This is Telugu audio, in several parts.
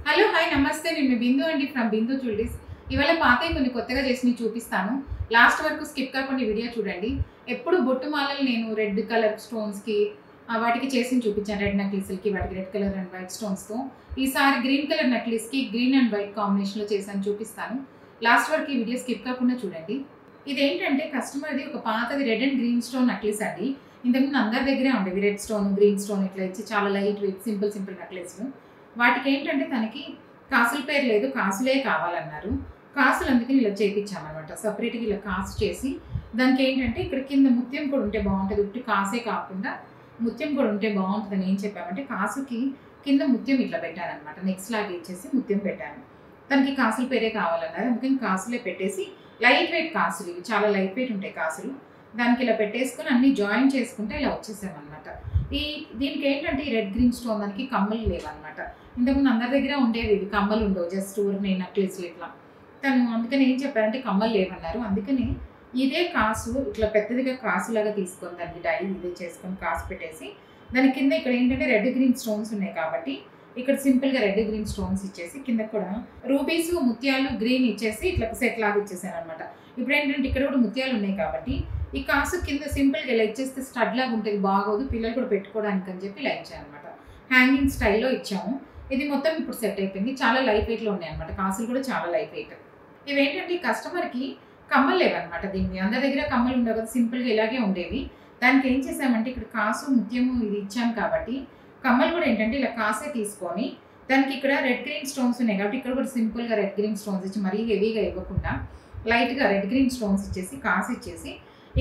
హలో హాయ్ నమస్తే నేను మీ బిందు అండి ఫ్రమ్ బిందు జ్యువెలరీస్. ఇవాళ పాతవి కొన్ని కొత్తగా చేసి చూపిస్తాను. లాస్ట్ వరకు స్కిప్ కాకుండా వీడియో చూడండి. ఎప్పుడు బొట్టు మాలలు నేను రెడ్ కలర్ స్టోన్స్కి వాటికి చేసి చూపించాను. రెడ్ నెక్లెస్కి వాటికి రెడ్ కలర్ అండ్ వైట్ స్టోన్స్తో. ఈసారి గ్రీన్ కలర్ నెక్లెస్కి గ్రీన్ అండ్ వైట్ కాంబినేషన్లో చేశాను, చూపిస్తాను. లాస్ట్ వరకు ఈ వీడియో స్కిప్ కాకుండా చూడండి. ఇదేంటంటే కస్టమర్ది ఒక పాతది red and green stone necklace అండి. ఇంతకుముందు అందరి దగ్గరే ఉండేవి రెడ్ స్టోన్ గ్రీన్ స్టోన్ ఇట్లా ఇచ్చి చాలా లైట్ వెయిట్ సింపుల్ నెక్లెస్లు. వాటికి ఏంటంటే తనకి కాసుల పేరు లేదు, కాసులే కావాలన్నారు. కాసులు అందుకని ఇలా చేయించామన్నమాట. సపరేట్గా ఇలా కాసు చేసి దానికి ఏంటంటే ఇక్కడ కింద ముత్యం కూడా ఉంటే బాగుంటుంది. ఉట్టి కాసే కాకుండా ముత్యం కూడా ఉంటే బాగుంటుందని ఏం చెప్పామంటే కాసుకి కింద ముత్యం ఇట్లా పెట్టానమాట. నెక్స్ట్ లాగా ఇచ్చేసి ముత్యం పెట్టాను. తనకి కాసుల పేరే కావాలన్నారు, అందుకని కాసులే పెట్టేసి లైట్ వెయిట్ కాసులు, ఇవి చాలా లైట్ వెయిట్ ఉంటాయి కాసులు. దానికి ఇలా పెట్టేసుకొని అన్ని జాయిన్ చేసుకుంటే ఇలా వచ్చేసామన్నమాట. దీనికి ఏంటంటే ఈ రెడ్ గ్రీన్ స్టోన్ దానికి కమ్మలు లేవన్నమాట. ఇంతకుముందు అందరి దగ్గర ఉండేవి, ఇవి కమ్మలు ఉండవు, జస్ట్ నేను నెక్లెస్లు ఇట్లా. తను అందుకని ఏం చెప్పారంటే కమ్మలు లేవన్నారు. అందుకని ఇదే కాసు ఇట్లా పెద్దదిగా కాసులాగా తీసుకొని దానికి డై ఇదే చేసుకొని కాసు పెట్టేసి దాని కింద ఇక్కడ ఏంటంటే రెడ్ గ్రీన్ స్టోన్స్ ఉన్నాయి కాబట్టి ఇక్కడ సింపుల్గా రెడ్ గ్రీన్ స్టోన్స్ ఇచ్చేసి కింద కూడా రూబీస్ ముత్యాలు గ్రీన్ ఇచ్చేసి ఇట్లా సెట్ లాగా ఇచ్చేసాను అనమాట. ఇప్పుడు ఏంటంటే ఇక్కడ కూడా ముత్యాలు ఉన్నాయి కాబట్టి ఈ కాసు కింద సింపుల్గా ఇలా ఇచ్చేస్తే స్టడ్ లాగా ఉంటుంది, బాగోదు, పిల్లలు కూడా పెట్టుకోవడానికి అని చెప్పి ఇలా ఇచ్చాను అనమాట. హ్యాంగింగ్ స్టైల్లో ఇచ్చాము. ఇది మొత్తం ఇప్పుడు సెట్ అయిపోయింది. చాలా లైట్ వెయిట్లో ఉన్నాయి అనమాట. కాసులు కూడా చాలా లైట్ వెయిట్. ఇవేంటంటే కస్టమర్కి కమ్మలు లేవన్నమాట. దీన్ని అందరి దగ్గర కమ్మలు ఉండవు కదా, సింపుల్గా ఇలాగే ఉండేవి. దానికి ఏం చేసామంటే ఇక్కడ కాసు ముత్యము ఇది ఇచ్చాం కాబట్టి కమ్మలు కూడా ఏంటంటే ఇలా కాసే తీసుకొని దానికి ఇక్కడ రెడ్ గ్రీన్ స్టోన్స్ ఉన్నాయి కాబట్టి ఇక్కడ కూడా సింపుల్గా రెడ్ గ్రీన్ స్టోన్స్ ఇచ్చి మరీ హెవీగా ఇవ్వకుండా లైట్గా రెడ్ గ్రీన్ స్టోన్స్ ఇచ్చేసి కాసు ఇచ్చేసి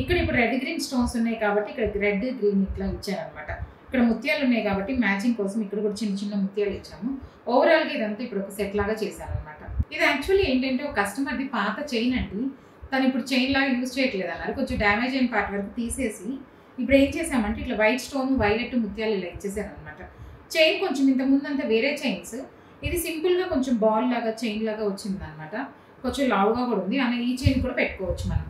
ఇక్కడ ఇప్పుడు రెడ్ గ్రీన్ స్టోన్స్ ఉన్నాయి కాబట్టి ఇక్కడ రెడ్ గ్రీన్ ఇట్లా ఇచ్చానమాట. ఇక్కడ ముత్యాలు ఉన్నాయి కాబట్టి మ్యాచింగ్ కోసం ఇక్కడ కూడా చిన్న ముత్యాలు ఇచ్చాము. ఓవరాల్గా ఇదంతా ఇప్పుడు ఒక సెట్ లాగా చేశాను అనమాట. ఇది యాక్చువల్లీ ఏంటంటే ఒక కస్టమర్ది పాత చైన్ అండి. తను ఇప్పుడు చైన్ లాగా యూజ్ చేయట్లేదు అన్నారు. కొంచెం డ్యామేజ్ అయిన పార్ట్ వరకు తీసేసి ఇప్పుడు ఏం చేసామంటే ఇట్లా వైట్ స్టోన్ వైలెట్ ముత్యాలు ఇలా ఇచ్చేసాను అనమాట. చైన్ కొంచెం ఇంత ముందంతా వేరే చైన్స్, ఇది సింపుల్గా కొంచెం బాల్ లాగా చైన్ లాగా వచ్చింది అనమాట. కొంచెం లావుగా కూడా ఉంది. అలా ఈ చైన్ కూడా పెట్టుకోవచ్చు మనం,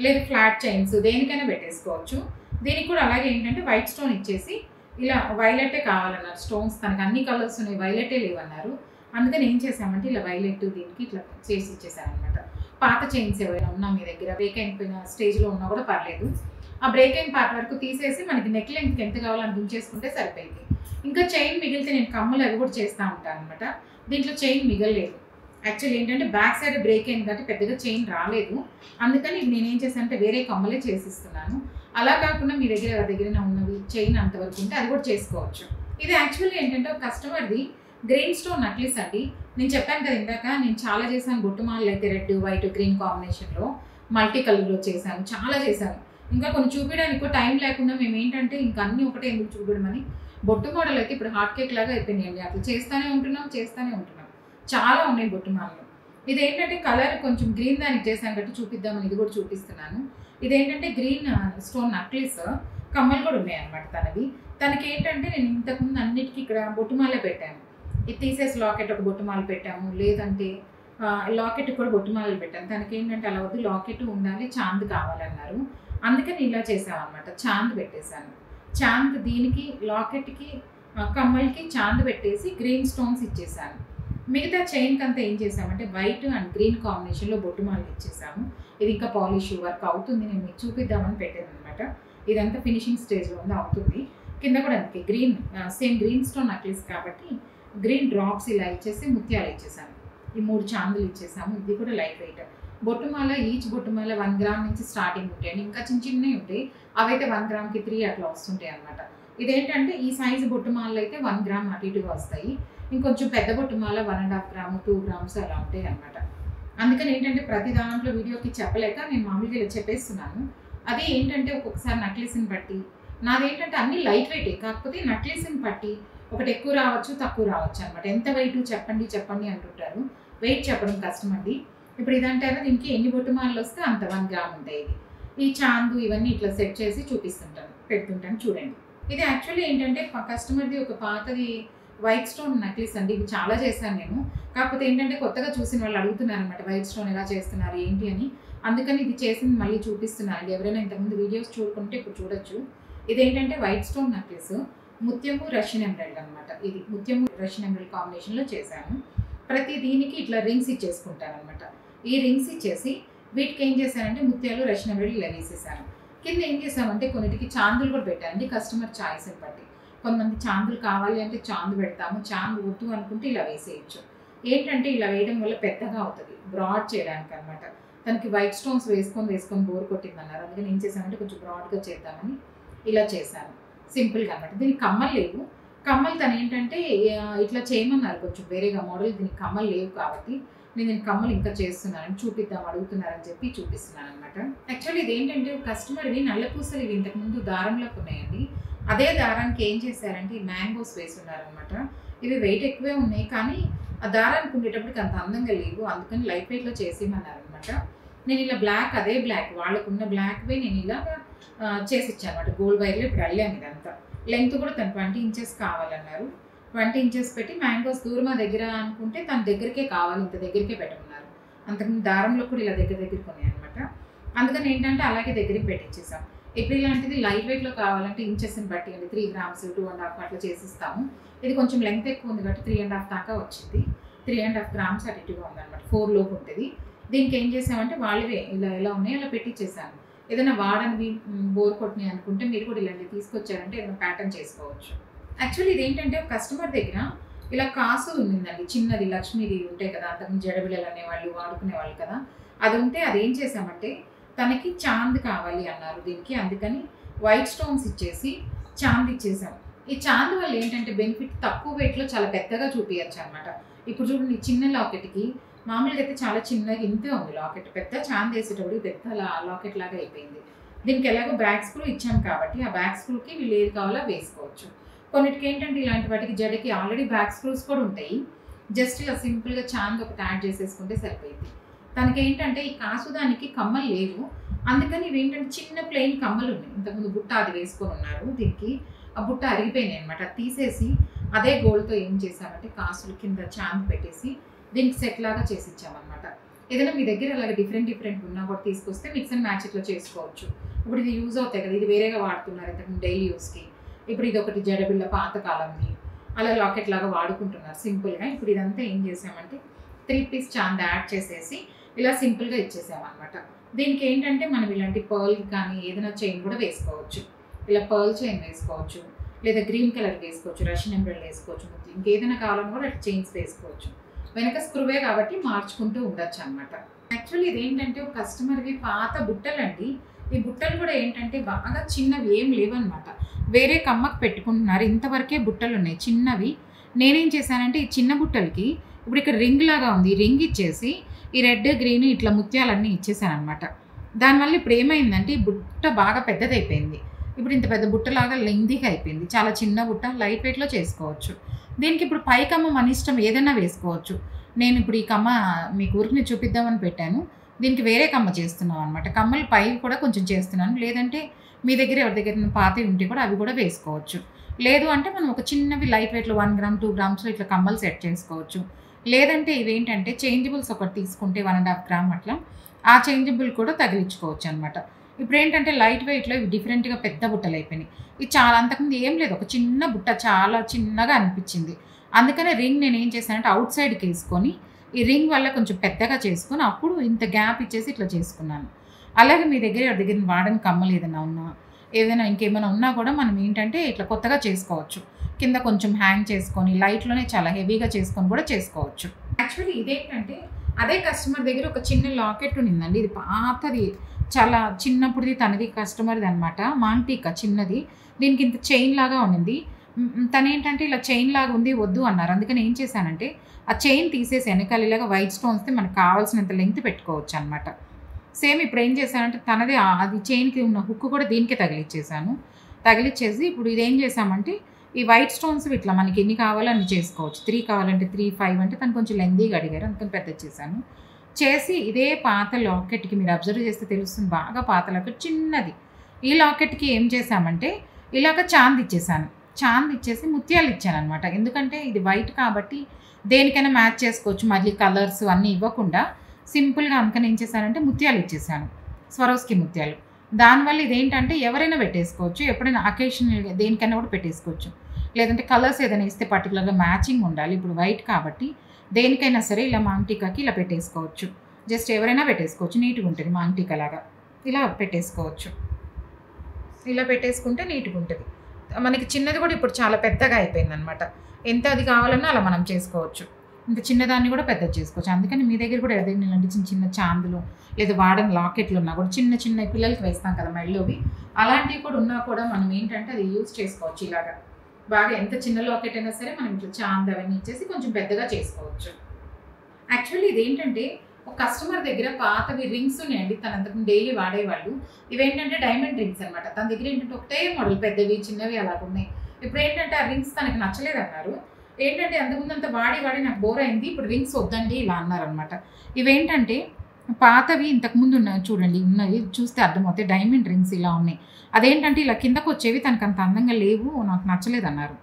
లేదు ఫ్లాట్ చైన్స్ దేనికైనా పెట్టేసుకోవచ్చు. దీనికి కూడా అలాగే ఏంటంటే వైట్ స్టోన్ ఇచ్చేసి ఇలా వైలెటే కావాలన్నారు. స్టోన్స్ తనకు అన్ని కలర్స్ ఉన్నాయి, వైలెటే లేవన్నారు. అందుకని ఏం చేసామంటే ఇలా వైలెట్ దీనికి ఇట్లా చేసి ఇచ్చేసాను అనమాట. పాత చైన్స్ ఏవైనా ఉన్నా మీ దగ్గర బ్రేక్ అయిపోయిన స్టేజ్లో ఉన్నా కూడా పర్లేదు, ఆ బ్రేక్ అయిన పార్ట్ వరకు తీసేసి మనకి నెక్ లెంగ్త్కి ఎంత కావాలని దించేసుకుంటే సరిపోయింది. ఇంకా చైన్ మిగిలితే నేను కమ్మలు అవి కూడా చేస్తూ ఉంటాను అనమాట. దీంట్లో చైన్ మిగలలేదు. యాక్చువల్లీ ఏంటంటే బ్యాక్ సైడ్ బ్రేక్ అయింది కాబట్టి పెద్దగా చైన్ రాలేదు. అందుకని నేనేం చేశానంటే వేరే కమ్మలే చేసిస్తున్నాను. అలా కాకుండా మీ దగ్గర ఎవరి దగ్గర ఉన్నవి చైన్ అంతవరకు ఉంటే అది కూడా చేసుకోవచ్చు. ఇది యాక్చువల్లీ ఏంటంటే ఒక కస్టమర్ది గ్రీన్ స్టోన్ నెక్లెస్ అండి. నేను చెప్పాను కదా ఇందాక, నేను చాలా చేశాను బొట్టుమాలలు అయితే రెడ్ వైట్ గ్రీన్ కాంబినేషన్లో మల్టీ కలర్లో చేశాను, చాలా చేశాను. ఇంకా కొన్ని చూపించడానికి టైం లేకుండా మేము ఏంటంటే ఇంకా అన్నీ ఒకటే ఎందుకు చూపించమని బొట్టు మోడల్ అయితే ఇప్పుడు హాట్ కేక్ లాగా అయిపోయినాయండి. అట్లా చేస్తూనే ఉంటున్నాం. చాలా ఉన్నాయి బొట్టు మాలలు. ఇదేంటంటే కలర్ కొంచెం గ్రీన్ దానికి చేశాను కాబట్టి చూపిద్దామని ఇది కూడా చూపిస్తున్నాను. ఇదేంటంటే గ్రీన్ స్టోన్ నెక్లెస్, కమ్మలు కూడా ఉన్నాయి అనమాట తనవి. తనకి ఏంటంటే నేను ఇంతకుముందు అన్నిటికీ ఇక్కడ బొట్టుమాలే పెట్టాను. ఇది తీసేసి లాకెట్ ఒక బొట్టుమాల పెట్టాము, లేదంటే లాకెట్ కూడా బొట్టుమాలలు పెట్టాను. తనకి ఏంటంటే అలా వద్దు, లాకెట్ ఉండాలి, చాంద్ కావాలన్నారు. అందుకని ఇలా చేసామన్నమాట. చాంద్ పెట్టేశాను. చాంద్ దీనికి లాకెట్కి కమ్మలకి చాంద్ పెట్టేసి గ్రీన్ స్టోన్స్ ఇచ్చేసాను. మిగతా చైన్కి అంతా ఏం చేసామంటే వైట్ అండ్ గ్రీన్ కాంబినేషన్లో బొట్టుమాలలు ఇచ్చేసాము. ఇది ఇంకా పాలిష్ వర్క్ అవుతుంది, నేను మీకు చూపిద్దామని పెట్టాను అనమాట. ఇదంతా ఫినిషింగ్ స్టేజ్లో ఉంది, అవుతుంది. కింద కూడా అందుకే green same green stone necklace కాబట్టి గ్రీన్ డ్రాప్స్ ఇలా ఇచ్చేసి ముత్యాలు ఇచ్చేసాను. ఈ 3 చాందులు ఇచ్చేసాము. ఇది కూడా లైట్ వెయిట్ బొట్టుమాల. ఈచ్ బొట్టుమాల 1 గ్రామ్ నుంచి స్టార్టింగ్ ఉంటాయండి. ఇంకా చిన్నవి ఉంటాయి, అవైతే 1 గ్రామ్కి 3 అట్లా వస్తుంటాయి అనమాట. ఇదేంటంటే ఈ సైజు బొట్టుమాలలు అయితే 1 గ్రామ్ అటు ఇటుగా వస్తాయి. ఇంకొంచెం పెద్ద బొట్టుమాల 1.5 గ్రాము 2 గ్రామ్స్ అలా ఉంటాయి అనమాట. అందుకని ఏంటంటే ప్రతి దాంట్లో వీడియోకి చెప్పలేక నేను మామూలుగా ఇలా చెప్పేస్తున్నాను. అదే ఏంటంటే ఒక్కొక్కసారి నెక్లెస్ని బట్టి నాదేంటంటే అన్ని లైట్ వెయిటే, కాకపోతే నెక్లెస్ని బట్టి ఒకటి ఎక్కువ రావచ్చు తక్కువ రావచ్చు అనమాట. ఎంత వెయిట్ చెప్పండి అంటుంటారు. వెయిట్ చెప్పడం కష్టం అండి. ఇప్పుడు ఇదంటారా దీనికి ఎన్ని బొట్టుమాలలు వస్తే అంత 1 గ్రామ్ ఉంటాయి. ఈ చాందు ఇవన్నీ ఇట్లా సెట్ చేసి పెడుతుంటాను చూడండి. ఇది యాక్చువల్లీ ఏంటంటే కస్టమర్ది ఒక పాతది వైట్ స్టోన్ నెక్లెస్ అండి. ఇది చాలా చేశాను నేను, కాకపోతే ఏంటంటే కొత్తగా చూసిన వాళ్ళు అడుగుతున్నారు అనమాట, వైట్ స్టోన్ ఎలా చేస్తున్నారు ఏంటి అని. అందుకని ఇది చేసింది మళ్ళీ చూపిస్తున్నాను. ఎవరైనా ఇంతకుముందు వీడియోస్ చూడుకుంటే ఇప్పుడు చూడొచ్చు. ఇదేంటంటే వైట్ స్టోన్ నెక్లెస్ ముత్యము రష్యన్ ఎంబ్రాయిడరీ అనమాట. ఇది ముత్యము రష్యన్ ఎంబ్రాయిడరీ కాంబినేషన్లో చేశాను. ప్రతి దీనికి ఇట్లా రింగ్స్ ఇచ్చేసుకుంటాను అనమాట. ఈ రింగ్స్ ఇచ్చేసి వీటికి ఏం చేశానంటే ముత్యాలు రషనబెల్లి ఇలా వేసేసాను. కింద ఏం చేసామంటే కొన్నిటికి చాందులు కూడా పెట్టానండి, కస్టమర్ చాయిస్ని బట్టి. కొంతమంది చాందులు కావాలి అంటే చాందు పెడతాము, చాందు వద్దు అనుకుంటే ఇలా వేసేయచ్చు. ఏంటంటే ఇలా వేయడం వల్ల పెద్దగా అవుతుంది, బ్రాడ్ చేయడానికి అనమాట. తనకి వైట్ స్టోన్స్ వేసుకొని బోర్ కొట్టిందన్నారు, అందుకని ఏం చేశానంటే కొంచెం బ్రాడ్గా చేద్దామని ఇలా చేశాను, సింపుల్గా అనమాట. దీనికి కమ్మలు లేవు, కమ్మలు తను ఏంటంటే ఇట్లా చేయమన్నారు కొంచెం వేరేగా మోడల్, దీనికి కమ్మలు లేవు కాబట్టి నేను కమ్మలు ఇంకా చేస్తున్నాను, చూపిద్దాం అడుగుతున్నారని చెప్పి చూపిస్తున్నాను అనమాట. యాక్చువల్లీ ఇది ఏంటంటే కస్టమర్వి నల్ల పూసలు ఇవి ఇంతకుముందు దారంలోకి ఉన్నాయండి, అదే దారానికి ఏం చేశారంటే ఈ మ్యాంగోస్ వేస్తున్నారనమాట. ఇవి వెయిట్ ఎక్కువే ఉన్నాయి కానీ ఆ దారానికి ఉండేటప్పటికి అంత అందంగా లేవు, అందుకని లైట్ వెయిట్లో చేసేయమన్నారు అనమాట. నేను ఇలా బ్లాక్, అదే బ్లాక్ వాళ్ళకున్న బ్లాక్వే నేను ఇలా చేసిచ్చాను అనమాట. గోల్డ్ వైర్లో ఇప్పుడు అల్లాము ఇదంతా. లెంత్ కూడా తను 20 ఇంచెస్ కావాలన్నారు, 20 ఇంచెస్ పెట్టి మ్యాంగోస్ దూరమా దగ్గర అనుకుంటే తన దగ్గరికే కావాలి, ఇంత దగ్గరికే పెట్టమన్నారు. అంతకుముందు దారంలో కూడా ఇలా దగ్గరికి ఉన్నాయి అనమాట. అందుకని ఏంటంటే అలాగే దగ్గరికి పెట్టించేసాం. ఇప్పుడు ఇలాంటిది లైట్ వెయిట్లో కావాలంటే ఇంచెస్ని బట్టి అండి 3 గ్రామ్స్ 2.5 అట్లా చేసిస్తాము. ఇది కొంచెం లెంత్ ఎక్కువ ఉంది కాబట్టి 3.5 దాకా వచ్చింది, 3.5 గ్రామ్స్ అటు ఇటుగా ఉందన్నమాట, 4 లోపు ఉంటుంది. దీనికి ఏం చేసామంటే వాళ్ళవే ఇలా ఎలా ఉన్నాయో అలా పెట్టించేసాను. ఏదైనా వాడనివి బోర్ కొట్టినాయి అనుకుంటే మీరు కూడా ఇలాంటివి తీసుకొచ్చారంటే ఏదైనా ప్యాటర్న్ చేసుకోవచ్చు. యాక్చువల్లీ ఇదేంటంటే కస్టమర్ దగ్గర ఇలా కాసు ఉండిందండి, చిన్నది లక్ష్మీది ఉంటాయి కదా, అంతకుముందు జడబిళ్ళలు అనేవాళ్ళు వాడుకునేవాళ్ళు కదా, అది ఉంటే అది ఏం చేసామంటే తనకి చాంద్ కావాలి అన్నారు దీనికి, అందుకని వైట్ స్టోన్స్ ఇచ్చేసి చాంద్ ఇచ్చేసాం. ఈ చాంద్ వల్ల ఏంటంటే బెనిఫిట్ తక్కువ వెయిట్లో చాలా పెద్దగా చూపించచ్చు అనమాట. ఇప్పుడు చూడండి చిన్న లాకెట్కి మామూలుగా అయితే చాలా చిన్నగా ఇంతే ఉంది లాకెట్, పెద్ద చాంద్ వేసేటప్పుడు పెద్ద లాకెట్ లాగా అయిపోయింది. దీనికి ఎలాగో బ్యాక్ స్క్రూ ఇచ్చాం కాబట్టి ఆ బ్యాక్ స్క్రూకి వీళ్ళు ఏది కావాలో వేసుకోవచ్చు. కొన్నిటికి ఏంటంటే ఇలాంటి వాటికి జడకి ఆల్రెడీ బ్యాక్ స్క్రూస్ కూడా ఉంటాయి, జస్ట్ ఇలా సింపుల్గా చాంద్ ఒకటి యాడ్ చేసేసుకుంటే సరిపోయింది. తనకి ఏంటంటే ఈ కాసుదానికి కమ్మలు లేవు, అందుకని ఇవి ఏంటంటే చిన్న ప్లెయిన్ కమ్మలు ఉన్నాయి. ఇంతకుముందు బుట్ట అది వేసుకొని ఉన్నారు, దీనికి ఆ బుట్ట అరిగిపోయినాయి అనమాట. తీసేసి అదే గోల్డ్తో ఏం చేసామంటే కాసులు కింద చాంద్ పెట్టేసి దీనికి సెట్ లాగా చేసి ఇచ్చామన్నమాట. ఏదైనా మీ దగ్గర అలాగే డిఫరెంట్ ఉన్నా కూడా తీసుకొస్తే మిక్స్ అండ్ మ్యాచ్ ఇట్లా చేసుకోవచ్చు. ఇప్పుడు ఇది యూజ్ అవుతాయి కదా, ఇది వేరేగా వాడుతున్నారు ఇంతకుముందు డైలీ యూస్కి. ఇప్పుడు ఇది ఒకటి జడబిళ్ళ పాతకాలంని అలా లాకెట్ లాగా వాడుకుంటున్నారు సింపుల్గా. ఇప్పుడు ఇదంతా ఏం చేసామంటే 3 పీస్ చాంద్ యాడ్ చేసేసి ఇలా సింపుల్గా ఇచ్చేసామన్నమాట. దీనికి ఏంటంటే మనం ఇలాంటి పర్ల్ కానీ ఏదైనా చైన్ కూడా వేసుకోవచ్చు, ఇలా పర్ల్ చైన్ వేసుకోవచ్చు, లేదా గ్రీన్ కలర్ వేసుకోవచ్చు, రష్యన్ ఎంబ్రాయిడరీ వేసుకోవచ్చు, ఇంకేదైనా కావాలని కూడా అట్లా చైన్స్ వేసుకోవచ్చు. వెనక స్క్రూవే కాబట్టి మార్చుకుంటూ ఉండొచ్చు అనమాట. యాక్చువల్లీ ఇదేంటంటే ఒక కస్టమర్వి పాత బుట్టలు అండి, ఈ బుట్టలు కూడా ఏంటంటే బాగా చిన్నవి ఏం లేవన్నమాట, వేరే కమ్మకు పెట్టుకుంటున్నారు. ఇంతవరకే బుట్టలు ఉన్నాయి చిన్నవి. నేనేం చేశానంటే ఈ చిన్న బుట్టలకి ఇప్పుడు ఇక్కడ రింగ్ లాగా ఉంది, ఈ రింగ్ ఇచ్చేసి ఈ రెడ్ గ్రీన్ ఇట్లా ముత్యాలన్నీ ఇచ్చేసాను అనమాట. దానివల్ల ఇప్పుడు ఏమైందంటే ఈ బుట్ట బాగా పెద్దదైపోయింది, ఇప్పుడు ఇంత పెద్ద బుట్టలాగా లెంగ్తీగా అయిపోయింది. చాలా చిన్న బుట్ట లైట్ వెయిట్లో చేసుకోవచ్చు. దీనికి ఇప్పుడు పై కమ్మ మన ఇష్టం ఏదైనా వేసుకోవచ్చు. నేను ఇప్పుడు ఈ కమ్మ మీకు ఊరికి చూపిద్దామని పెట్టాను, దీనికి వేరే కమ్మ చేస్తున్నాం అనమాట. కమ్మలు పై కూడా కొంచెం చేస్తున్నాను, లేదంటే మీ దగ్గర ఎవరి దగ్గర పాతవి ఉంటే కూడా అవి కూడా వేసుకోవచ్చు. లేదు అంటే మనం ఒక చిన్నవి లైట్ వెయిట్లో 1 గ్రామ్ 2 గ్రామ్స్లో ఇట్లా కమ్మలు సెట్ చేసుకోవచ్చు. లేదంటే ఇవేంటంటే చేంజబుల్స్ ఒకటి తీసుకుంటే 1.5 గ్రామ్ అట్లా ఆ చేంజబుల్ కూడా తగిలించుకోవచ్చు అనమాట. ఇప్పుడు ఏంటంటే లైట్ వెయిట్లో ఇవి డిఫరెంట్గా పెద్ద బుట్టలు అయిపోయినాయి. ఇది చాలా అంతకుముందు ఏం లేదు, ఒక చిన్న బుట్ట చాలా చిన్నగా అనిపించింది. అందుకనే రింగ్ నేను ఏం చేశానంటే అవుట్ సైడ్కి వేసుకొని ఈ రింగ్ వల్ల కొంచెం పెద్దగా చేసుకొని అప్పుడు ఇంత గ్యాప్ ఇచ్చేసి ఇట్లా చేసుకున్నాను. అలాగే మీ దగ్గర ఎవరి దగ్గర వాడని కమ్మలు ఏదైనా ఉన్నా ఏదైనా ఇంకేమైనా ఉన్నా కూడా మనం ఏంటంటే ఇట్లా కొత్తగా చేసుకోవచ్చు. కింద కొంచెం హ్యాంగ్ చేసుకొని లైట్లోనే చాలా హెవీగా చేసుకొని కూడా చేసుకోవచ్చు. యాక్చువల్లీ ఇదేంటంటే అదే కస్టమర్ దగ్గర ఒక చిన్న లాకెట్ ఉండిందండి, ఇది పాతది, చాలా చిన్నప్పుడుది తనది కస్టమర్ది అనమాట, మాంటికా చిన్నది. దీనికి ఇంత చైన్ లాగా ఉండింది. తను ఏంటంటే ఇలా చైన్ లాగా ఉంది వద్దు అన్నారు, అందుకని ఏం చేశానంటే ఆ చైన్ తీసేసి వెనకాల ఇలాగా వైట్ స్టోన్స్తో మనకు కావాల్సినంత లెంగ్త్ పెట్టుకోవచ్చు అనమాట. సేమ్ ఇప్పుడు ఏం చేశానంటే తనది అది చైన్కి ఉన్న హుక్ కూడా దీనికే తగిలిచ్చేసాను. తగిలిచ్చేసి ఇప్పుడు ఇదేం చేసామంటే ఈ వైట్ స్టోన్స్ ఇట్లా మనకి ఎన్ని కావాలో అన్ని చేసుకోవచ్చు. 3 కావాలంటే 3, 5 అంటే తను కొంచెం లెంగ్తీగా అడిగారు, అందుకని పెద్ద చేశాను. చేసి ఇదే పాత లాకెట్కి మీరు అబ్జర్వ్ చేస్తే తెలుస్తుంది, బాగా పాత లాకెట్ చిన్నది. ఈ లాకెట్కి ఏం చేశామంటే ఇలాగ చాంద్ ఇచ్చేసాను, చాంద్ ఇచ్చేసి ముత్యాలు ఇచ్చాను అనమాట. ఎందుకంటే ఇది వైట్ కాబట్టి దేనికైనా మ్యాచ్ చేసుకోవచ్చు, మళ్ళీ కలర్స్ అన్నీ ఇవ్వకుండా సింపుల్గా అందుకని ఏం చేశానంటే ముత్యాలు ఇచ్చేసాను, స్వరోస్కి ముత్యాలు. దానివల్ల ఇదేంటంటే ఎవరైనా పెట్టేసుకోవచ్చు, ఎప్పుడైనా అకేషనల్గా దేనికైనా కూడా పెట్టేసుకోవచ్చు. లేదంటే కలర్స్ ఏదైనా ఇస్తే పర్టికులర్గా మ్యాచింగ్ ఉండాలి, ఇప్పుడు వైట్ కాబట్టి దేనికైనా సరే ఇలా మాంగ్ టీకాకి ఇలా పెట్టేసుకోవచ్చు. జస్ట్ ఎవరైనా పెట్టేసుకోవచ్చు, నీట్గా ఉంటుంది. మాంగ్ టీకా లాగా ఇలా పెట్టేసుకోవచ్చు. ఇలా పెట్టేసుకుంటే నీట్గా ఉంటుంది. మనకి చిన్నది కూడా ఇప్పుడు చాలా పెద్దగా అయిపోయిందనమాట. ఎంత అది కావాలన్నా అలా మనం చేసుకోవచ్చు. ఇంత చిన్నదాన్ని కూడా పెద్దది చేసుకోవచ్చు. అందుకని మీ దగ్గర కూడా ఏదైనా ఇలాంటి చిన్న చిన్న చాందులు లేదా వాడని లాకెట్లు ఉన్నా కూడా చిన్న చిన్న పిల్లలకి వేస్తాం కదా మెడలోవి, అలాంటివి కూడా ఉన్నా కూడా మనం ఏంటంటే అది యూజ్ చేసుకోవచ్చు. ఇలాగా బాగా ఎంత చిన్న లాకెట్ అయినా సరే మనం ఇట్లా చాంద్ అవన్నీ ఇచ్చేసి కొంచెం పెద్దగా చేసుకోవచ్చు. యాక్చువల్లీ ఇదేంటంటే ఒక కస్టమర్ దగ్గర పాతవి రింగ్స్ ఉన్నాయండి, తన అంతకు డైలీ వాడేవాళ్ళు. ఇవేంటంటే డైమండ్ రింగ్స్ అనమాట. తన దగ్గర ఏంటంటే ఒకటే మోడల్, పెద్దవి చిన్నవి అలాగ ఉన్నాయి. ఇప్పుడు ఏంటంటే ఆ రింగ్స్ తనకి నచ్చలేదు అన్నారు. ఏంటంటే అంతకుముందు అంత వాడి నాకు బోర్ అయింది, ఇప్పుడు రింగ్స్ వద్దండి ఇలా అన్నారనమాట. ఇవేంటంటే పాతవి ఇంతకుముందు ఉన్నాయి చూడండి, ఉన్నవి చూస్తే అర్థమవుతాయి. డైమండ్ రింగ్స్ ఇలా ఉన్నాయి. అదేంటంటే ఇలా కిందకు వచ్చేవి తనకు అంత అందంగా లేవు, నాకు నచ్చలేదు అన్నారు.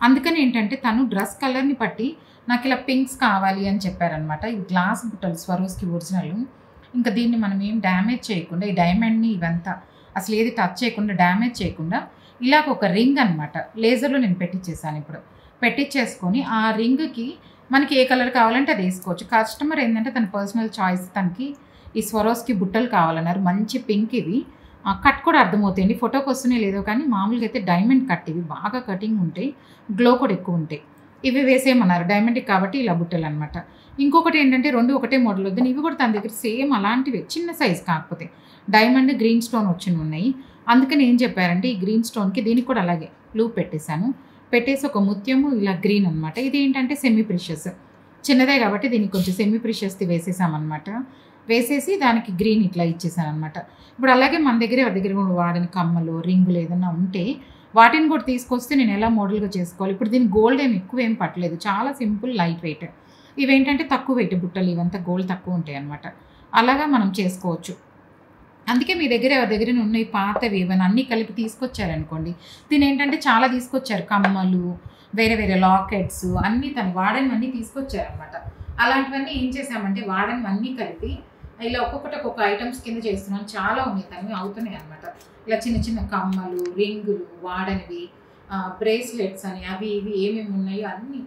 అందుకని ఏంటంటే తను డ్రెస్ కలర్ని బట్టి నాకు ఇలా పింక్స్ కావాలి అని చెప్పారనమాట. ఈ గ్లాస్ బుట్టలు స్వరోస్కి ఒరిజినల్. ఇంకా దీన్ని మనం ఏం డ్యామేజ్ చేయకుండా, ఈ డైమండ్ని ఇవంతా అసలు ఏది టచ్ చేయకుండా డ్యామేజ్ చేయకుండా ఇలాగ ఒక రింగ్ అనమాట లేజర్లో నేను పెట్టించేసాను. ఇప్పుడు పెట్టించేసుకొని ఆ రింగ్కి మనకి ఏ కలర్ కావాలంటే అది వేసుకోవచ్చు. కస్టమర్ ఏంటంటే తన పర్సనల్ చాయిస్, తనకి ఈ స్వరోస్కి బుట్టలు కావాలన్నారు. మంచి పింక్ ఇవి, కట్ కూడా అర్థమవుతాయండి. ఫోటోకి వస్తున్నాయి లేదో కానీ మామూలుగా అయితే డైమండ్ కట్ ఇవి, బాగా కటింగ్ ఉంటాయి, గ్లో కూడా ఎక్కువ ఉంటాయి. ఇవి వేసేయమన్నారు డైమండ్ కాబట్టి ఇలా బుట్టలు అనమాట. ఇంకొకటి ఏంటంటే రెండు ఒకటే మోడల్ వద్దని ఇవి కూడా తన దగ్గర సేమ్ అలాంటివి, చిన్న సైజ్ కాకపోతే డైమండ్ గ్రీన్ స్టోన్ వచ్చినవి ఉన్నాయి. అందుకని ఏం చెప్పారంటే ఈ గ్రీన్ స్టోన్కి దీనికి కూడా అలాగే లూప్ పెట్టేశాను. పెట్టేసి ఒక ముత్యము ఇలా గ్రీన్ అనమాట. ఇది ఏంటంటే సెమీ ప్రిషియస్, చిన్నదే కాబట్టి దీనికి కొంచెం సెమీ ప్రిషియస్ది వేసేసామన్నమాట. వేసేసి దానికి గ్రీన్ ఇట్లా ఇచ్చేసాను అనమాట. ఇప్పుడు అలాగే మన దగ్గర కూడా వాడిన కమ్మలు, రింగులు ఏదైనా ఉంటే వాటిని కూడా తీసుకొస్తే నేను ఎలా మోడల్గా చేసుకోవాలి. ఇప్పుడు దీనికి గోల్డ్ ఎక్కువ ఏం పట్టలేదు, చాలా సింపుల్ లైట్ వెయిట్. ఇవేంటంటే తక్కువ వెయిట్ బుట్టలు, ఇవంతా గోల్డ్ తక్కువ ఉంటాయి అనమాట. అలాగా మనం చేసుకోవచ్చు. అందుకే మీ దగ్గర ఎవరి దగ్గర ఉన్నాయి పాతవి ఏమైనా అన్నీ కలిపి తీసుకొచ్చారనుకోండి. దీని ఏంటంటే చాలా తీసుకొచ్చారు, కమ్మలు, వేరే వేరే లాకెట్స్ అన్నీ తను వాడనివన్నీ తీసుకొచ్చారనమాట. అలాంటివన్నీ ఏం చేసామంటే వాడనివన్నీ కలిపి ఇలా ఒక్కొక్క ఐటమ్స్ కింద చేస్తున్నాను. చాలా ఉన్నాయి, తనవి అవుతున్నాయి అనమాట. ఇలా చిన్న చిన్న కమ్మలు, రింగులు, వాడనివి, బ్రేస్లెట్స్ అని అవి ఇవి ఏమేమి ఉన్నాయో అన్నీ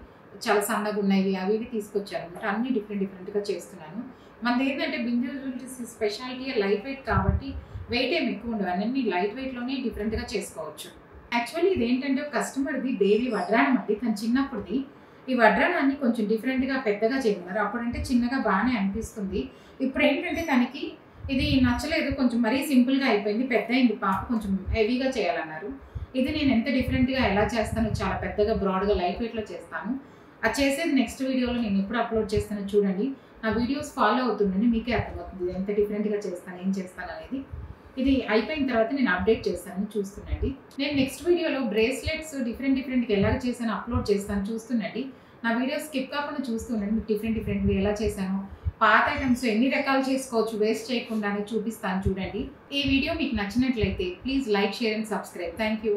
చాలా సన్నగా ఉన్నాయి, అవి ఇవి తీసుకొచ్చారు అనమాట. అన్నీ డిఫరెంట్గా చేస్తున్నాను. మనది ఏంటంటే బిందు జ్యువెలరీస్ స్పెషాలిటీ లైట్ వెయిట్ కాబట్టి వెయిట్ ఏమి ఎక్కువ ఉండవు, అన్నీ లైట్ వెయిట్లోనే డిఫరెంట్గా చేసుకోవచ్చు. యాక్చువల్లీ ఇదేంటంటే కస్టమర్ది బేబీ వడ్రాణం అండి, తను చిన్నప్పుడుది. ఈ వడ్రాణాన్ని కొంచెం డిఫరెంట్గా పెద్దగా చేయమన్నారు. అప్పుడంటే చిన్నగా బాగానే అనిపిస్తుంది. ఇప్పుడు ఏంటంటే తనకి ఇది నచ్చలేదు, కొంచెం మరీ సింపుల్గా అయిపోయింది, పెద్ద అయింది పాప, కొంచెం హెవీగా చేయాలన్నారు. ఇది నేను ఎంత డిఫరెంట్గా ఎలా చేస్తానో, చాలా పెద్దగా బ్రాడ్గా లైట్ వెయిట్లో చేస్తాను. అది చేసేది నెక్స్ట్ వీడియోలో నేను ఎప్పుడు అప్లోడ్ చేస్తానో చూడండి. నా వీడియోస్ ఫాలో అవుతుందని మీకే అర్థమవుతుంది ఎంత డిఫరెంట్గా చేస్తాను, ఏం చేస్తాను అనేది. ఇది అయిపోయిన తర్వాత నేను అప్డేట్ చేస్తానని చూస్తుండండి. నేను నెక్స్ట్ వీడియోలో బ్రేస్లెట్స్ డిఫరెంట్గా ఎలా చేశానో అప్లోడ్ చేస్తాను, చూస్తుండండి. నా వీడియోస్ స్కిప్ కాకుండా చూస్తుండండి. మీకు డిఫరెంట్గా ఎలా చేశానో, పాత ఐటమ్స్ ఎన్ని రకాలు చేసుకోవచ్చు వేస్ట్ చేయకుండానే చూపిస్తాను చూడండి. ఈ వీడియో మీకు నచ్చినట్లయితే please like, share and subscribe. Thank you.